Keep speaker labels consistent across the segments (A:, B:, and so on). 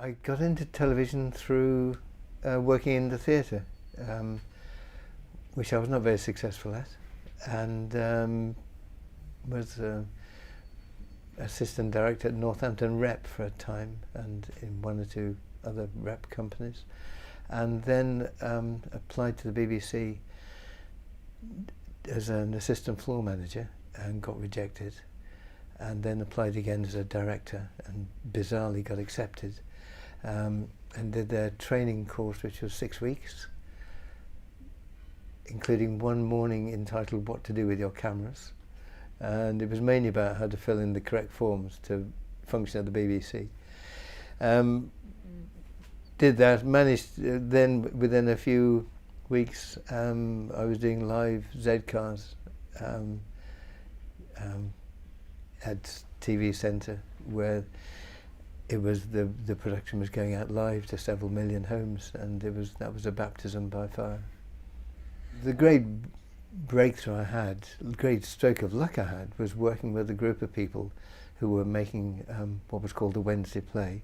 A: I got into television through working in the theatre, which I was not very successful at, and was assistant director at Northampton Rep for a time, and in one or two other rep companies, and then applied to the BBC as an assistant floor manager and got rejected, and then applied again as a director and bizarrely got accepted, and did their training course, which was 6 weeks, including one morning entitled What to Do with Your Cameras, and it was mainly about how to fill in the correct forms to function at the BBC. Did that, managed, then within a few weeks I was doing live Z-cars at TV Centre, where it was the production was going out live to several million homes, and that was a baptism by fire. The great breakthrough I had, great stroke of luck I had, was working with a group of people who were making what was called the Wednesday play,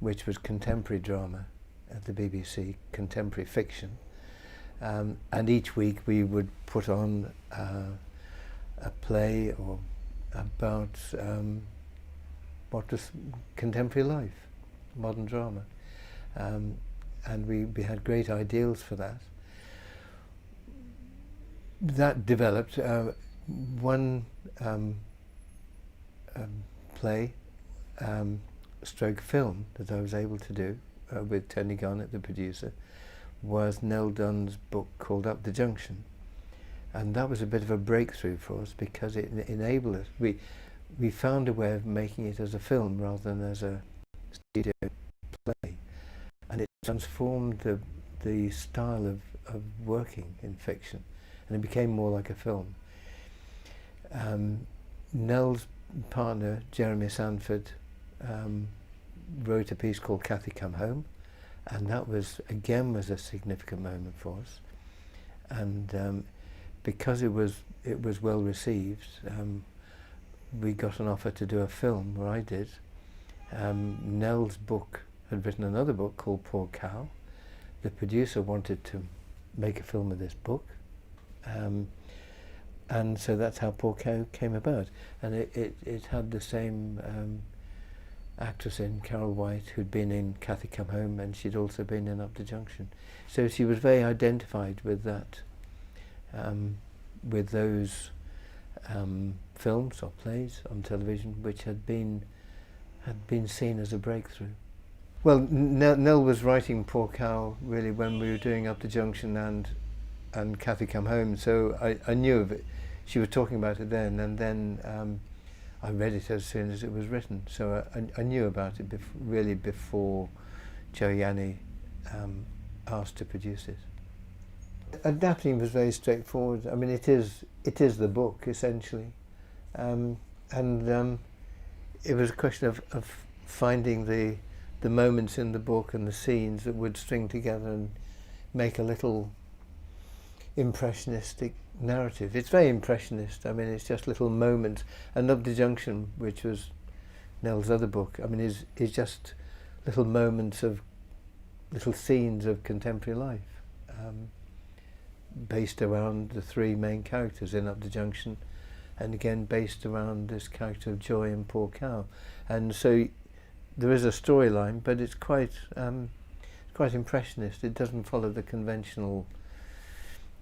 A: which was contemporary drama at the BBC, contemporary fiction. And each week we would put on a play or about what was contemporary life, modern drama. And we had great ideals for that. That developed one play, stroke film, that I was able to do with Tony Garnett, the producer, was Nell Dunn's book called Up the Junction. And that was a bit of a breakthrough for us because it enabled us. We found a way of making it as a film rather than as a studio play. And it transformed the style of working in fiction, and it became more like a film. Nell's partner, Jeremy Sanford, wrote a piece called Cathy Come Home, and that was a significant moment for us. And because it was well received, we got an offer to do a film, where I did. Nell's book had written another book called Poor Cow. The producer wanted to make a film of this book, and so that's how Poor Cow came about. And it had the same actress in, Carol White, who'd been in Cathy Come Home, and she'd also been in Up the Junction. So she was very identified with that, with those films or plays on television, which had been seen as a breakthrough. Well, Nell was writing Poor Cow really when we were doing Up the Junction and Cathy Come Home, so I knew of it. She was talking about it then, and then I read it as soon as it was written. So I knew about it really before Joe Yanni asked to produce it. Adapting was very straightforward. I mean, it is the book essentially, and it was a question of finding the moments in the book and the scenes that would string together and make a little impressionistic narrative. It's very impressionist. I mean, it's just little moments. And Up the Junction, which was Nell's other book, I mean, is just little moments of little scenes of contemporary life, based around the three main characters in Up the Junction, and again based around this character of Joy and Poor Cow. And so there is a storyline, but it's quite impressionist. It doesn't follow the conventional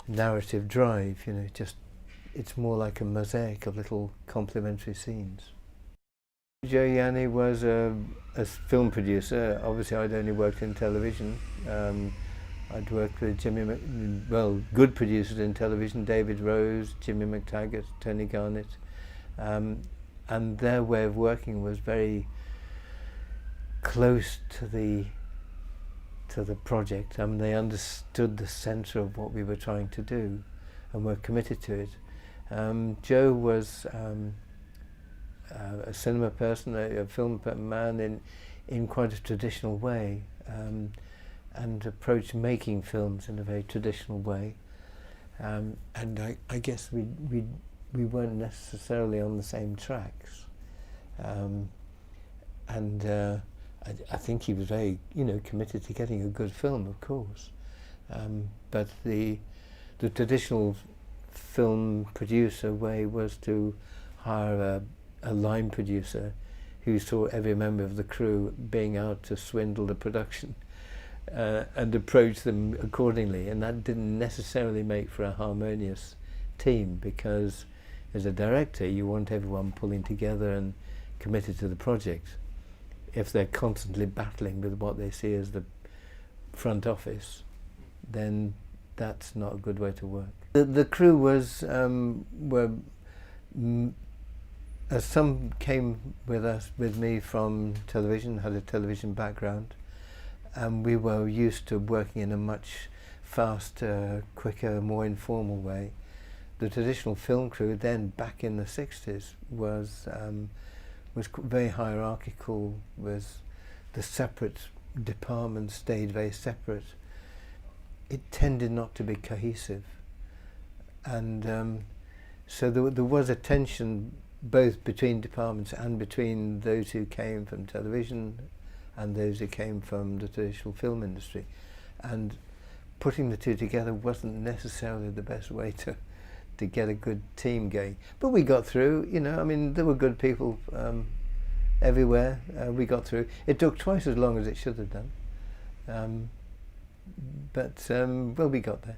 A: narrative drive, you know. It's more like a mosaic of little complementary scenes. Joe Yanni was a film producer. Obviously, I'd only worked in television. I'd worked with good producers in television: David Rose, Jimmy McTaggart, Tony Garnett, and their way of working was very close to the project. I mean, they understood the centre of what we were trying to do and were committed to it. Joe was a cinema person, a film man in quite a traditional way, and approached making films in a very traditional way. And I guess we weren't necessarily on the same tracks. And I think he was very, committed to getting a good film, of course. But the traditional film producer way was to hire a line producer who saw every member of the crew being out to swindle the production and approach them accordingly. And that didn't necessarily make for a harmonious team, because as a director you want everyone pulling together and committed to the project. If they're constantly battling with what they see as the front office, then that's not a good way to work. The crew some came with me from television, had a television background, and we were used to working in a much faster, quicker, more informal way. The traditional film crew then, back in the 60s, was very hierarchical. Was the separate departments stayed very separate. It tended not to be cohesive, and so there was a tension both between departments and between those who came from television and those who came from the traditional film industry, and putting the two together wasn't necessarily the best way to get a good team going. But we got through, I mean, there were good people everywhere. We got through. It took twice as long as it should have done, but well, we got there.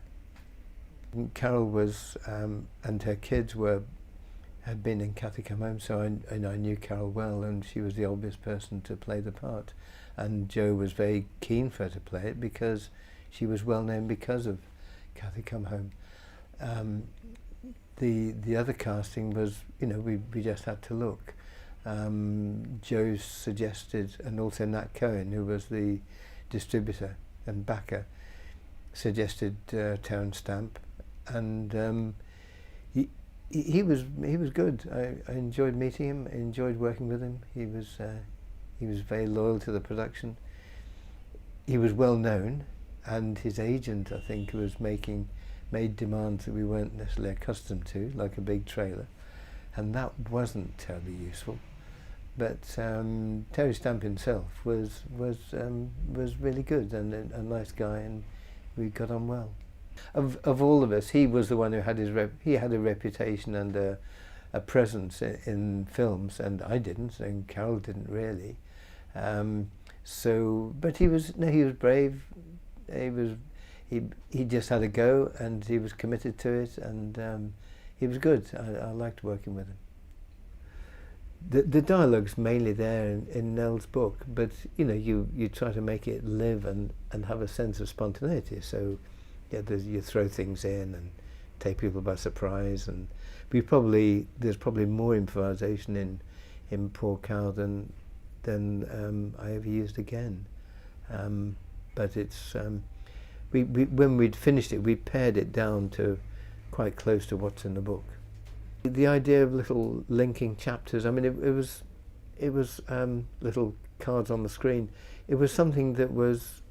A: Carol was, and her kids had been in Cathy Come Home, so I knew Carol well, and she was the obvious person to play the part. And Joe was very keen for her to play it because she was well known because of Cathy Come Home. The other casting was, we just had to look. Joe suggested, and also Nat Cohen, who was the distributor and backer, suggested Terence Stamp, and he was good. I enjoyed meeting him. I enjoyed working with him. He was very loyal to the production. He was well known, and his agent, I think, made demands that we weren't necessarily accustomed to, like a big trailer, and that wasn't terribly useful. But Terry Stamp himself was really good and a nice guy, and we got on well. Of all of us, he was the one who had he had a reputation and a presence in films, and I didn't, and Carol didn't really. But he was brave. He just had a go, and he was committed to it, and he was good. I liked working with him. The dialogue's mainly there in Nell's book, but you try to make it live and have a sense of spontaneity. So yeah, you throw things in and take people by surprise, and there's probably more improvisation in Poor Cow than I ever used again. But it's when we'd finished it, we pared it down to quite close to what's in the book. The idea of little linking chapters, I mean, it was little cards on the screen. It was something that was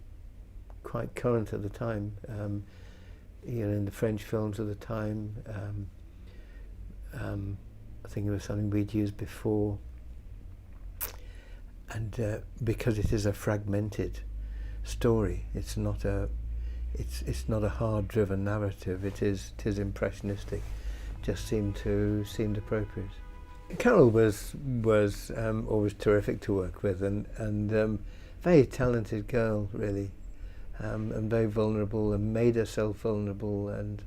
A: quite current at the time, in the French films of the time. I think it was something we'd used before, and because it is a fragmented story, it's not a hard-driven narrative. It is impressionistic. Just seemed appropriate. Carol was always terrific to work with, and very talented girl, really, and very vulnerable, and made herself vulnerable, and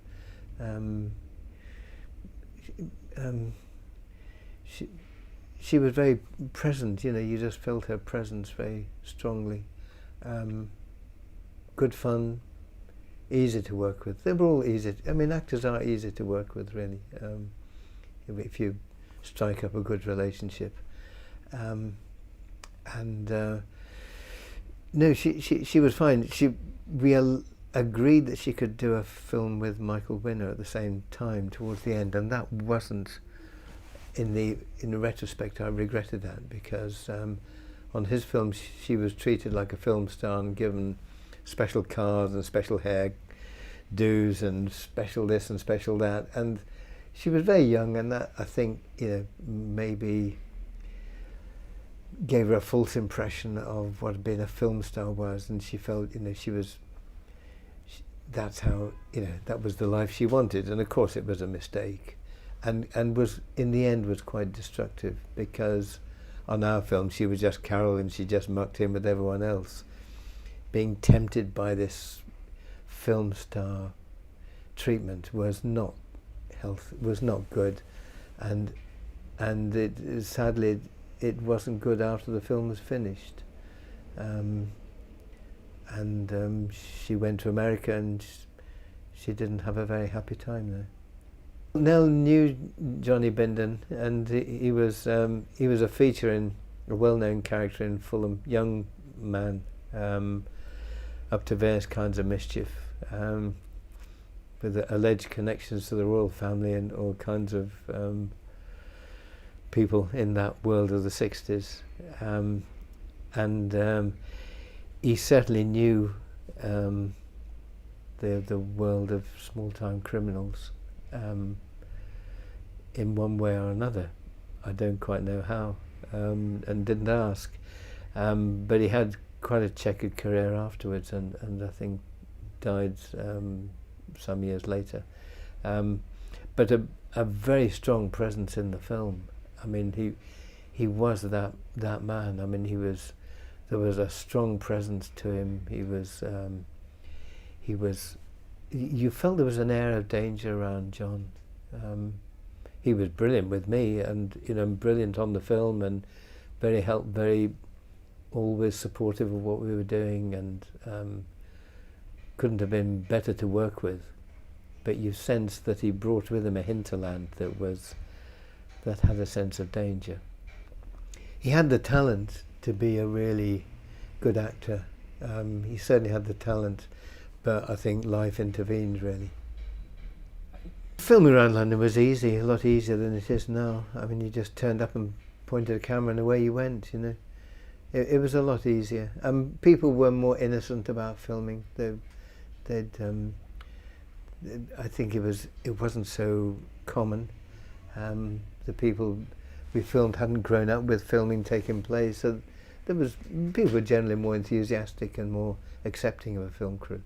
A: she was very present. You just felt her presence very strongly. Good fun. Easy to work with. They were all easy. I mean, actors are easy to work with, really, if you strike up a good relationship. No, she was fine. We agreed that she could do a film with Michael Winner at the same time towards the end, and that wasn't. In the retrospect, I regretted that, because on his films she was treated like a film star and given special cars and special hair do's and special this and special that, and she was very young, and that, I think, maybe gave her a false impression of what being a film star was, and she felt, that's how, that was the life she wanted, and of course it was a mistake, and was, in the end, was quite destructive, because on our film she was just Carol and she just mucked in with everyone else. Being tempted by this film star treatment was not was not good, and sadly it wasn't good after the film was finished. She went to America, and she didn't have a very happy time there. Nell knew Johnny Bindon, and he was a feature in a well-known character in Fulham, young man, up to various kinds of mischief, with alleged connections to the royal family and all kinds of people in that world of the 60s. He certainly knew the world of small-time criminals in one way or another. I don't quite know how, and didn't ask. But he had quite a checkered career afterwards, and I think died some years later. But a very strong presence in the film. I mean, he was that man. I mean, there was a strong presence to him. You felt there was an air of danger around John. He was brilliant with me, and brilliant on the film, and very always supportive of what we were doing, and couldn't have been better to work with. But you sensed that he brought with him a hinterland that had a sense of danger. He had the talent to be a really good actor. He certainly had the talent, but I think life intervened, really. Filming around London was easy, a lot easier than it is now. I mean, you just turned up and pointed a camera and away you went, It was a lot easier. People were more innocent about filming. I think it wasn't so common. The people we filmed hadn't grown up with filming taking place, so people were generally more enthusiastic and more accepting of a film crew.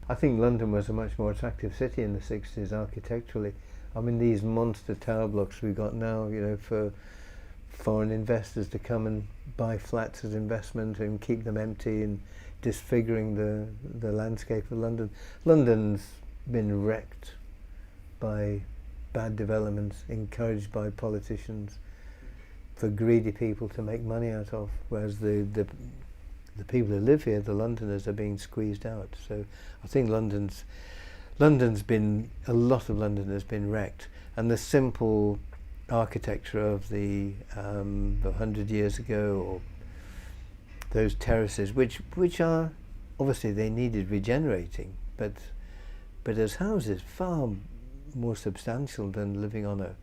A: I think London was a much more attractive city in the 60s architecturally. I mean, these monster tower blocks we got now, for foreign investors to come and buy flats as investment and keep them empty and disfiguring the landscape of London. London's been wrecked by bad developments encouraged by politicians for greedy people to make money out of, whereas the people who live here, the Londoners, are being squeezed out. So I think a lot of London has been wrecked, and the simple architecture of the 100 years ago, or those terraces, which are obviously they needed regenerating, but as houses far more substantial than living on a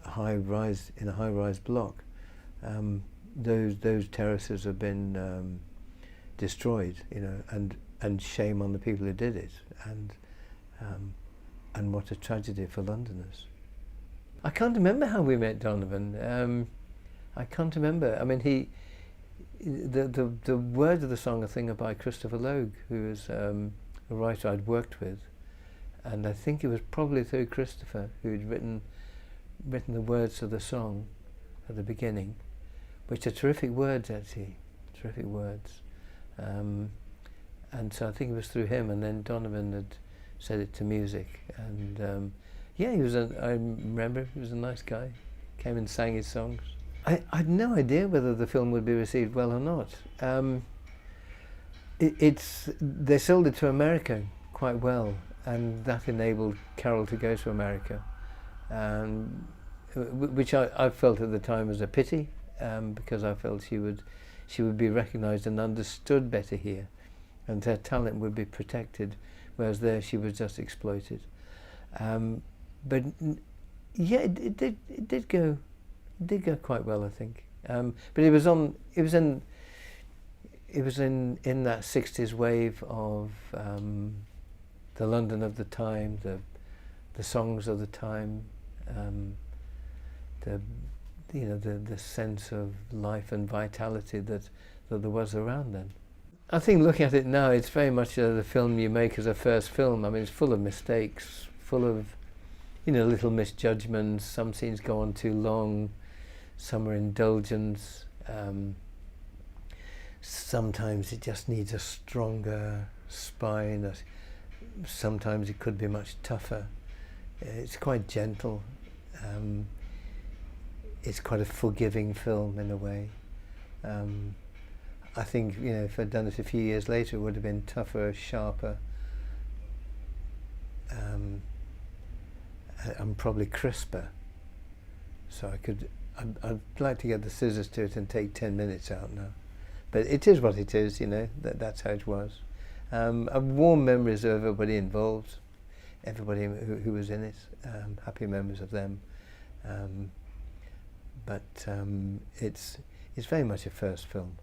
A: high rise block. Those terraces have been destroyed, and shame on the people who did it, and what a tragedy for Londoners. I can't remember how we met Donovan. I can't remember. I mean, the words of the song are thing by Christopher Logue, who is a writer I'd worked with, and I think it was probably through Christopher who'd written the words of the song at the beginning, which are terrific words, actually, terrific words. And so I think it was through him, and then Donovan had set it to music, and yeah, I remember he was a nice guy, came and sang his songs. I had no idea whether the film would be received well or not. They sold it to America quite well, and that enabled Carol to go to America, which I felt at the time was a pity, because I felt she would be recognised and understood better here, and her talent would be protected, whereas there she was just exploited. But yeah, it did go quite well, I think. But it was in that 60s wave of the London of the time, the songs of the time, the sense of life and vitality that there was around then. I think looking at it now, it's very much the film you make as a first film. I mean, it's full of mistakes, full of little misjudgments. Some scenes go on too long, some are indulgence. Sometimes it just needs a stronger spine. Sometimes it could be much tougher. It's quite gentle. It's quite a forgiving film in a way. I think if I'd done it a few years later, it would have been tougher, sharper, and probably crisper. So I'd like to get the scissors to it and take 10 minutes out now. But it is what it is, that's how it was. I have warm memories of everybody involved, everybody who was in it, happy memories of them. But it's very much a first film.